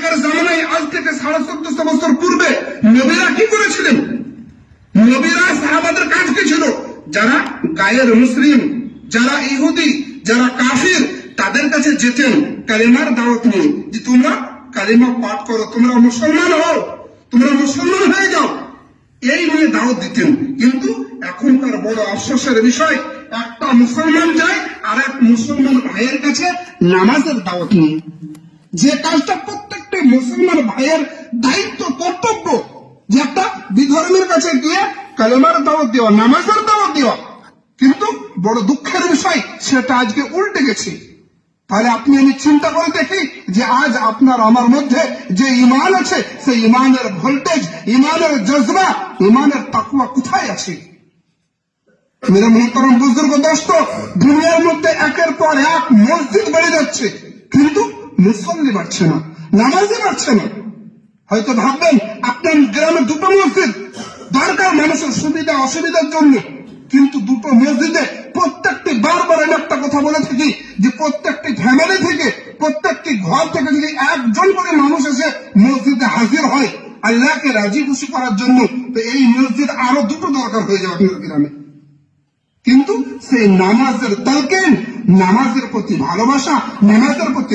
আগেকার জামানায় আজ থেকে 1450 বছর পূর্বে নবীরা কি করেছিলেন? নবীরা সাহাবাদের কাজ কি ছিল? যারা গায়ের মুসলিম, যারা ইহুদি, যারা কাফির, তাদের কাছে যেতেন কালিমার দাওয়াত নিয়ে, যে তোমরা কালিমা পাঠ করো, তোমরা মুসলমান হও, তোমরা মুসলমান হয়ে যাও, এই নিয়ে দাওয়াত দিতেন। কিন্তু এখনকার বড় আফসোসের বিষয়, একটা মুসলমান যায় আর এক মুসলমান ভাইয়ের কাছে নামাজের দাওয়াত নিয়ে, যে কাজটা প্রত্যেকটি মুসলমান ভাইয়ের দায়িত্ব, কর্তব্য, যে একটা বিধর্মের কাছে গিয়ে কালেমার দাওয়াত দেওয়া, নামাজের দাওয়াত দেওয়া। কিন্তু বড় দুঃখের বিষয়, সেটা আজকে উল্টে গেছে। তাহলে আপনি আমি চিন্তা করে দেখি যে আজ আপনার আমার মধ্যে যে ইমান আছে, সেই ইমানের ভোল্টেজ, ইমানের জজবা, ইমানের তাকওয়া কোথায় আছে? মেরে মুহতারাম বুজুর্গ দোস্ত, দুনিয়ার মধ্যে একের পর এক মসজিদ বেড়ে যাচ্ছে, কিন্তু মুসল্লি বাড়ছে না, নামাজি বাড়ছে না। হয়তো ভাববেন আপনার গ্রামে দুটো মসজিদ দরকার মানুষের সুবিধা অসুবিধার জন্য, কিন্তু দুটো মসজিদে প্রত্যেকটি, বারবার আমি একটা কথা বলে থাকি যে প্রত্যেকটি ফ্যামিলি থেকে, প্রত্যেকটি ঘর থেকে যদি একজন করে মানুষ এসে মসজিদে হাজির হয় আল্লাহকে রাজি খুশি করার জন্য, তো এই মসজিদ আরো দুটো দরকার হয়ে যাবে আপনার গ্রামে। কিন্তু সেই নামাজের তালকিন, নামাজের প্রতি ভালোবাসা, নামাজের প্রতি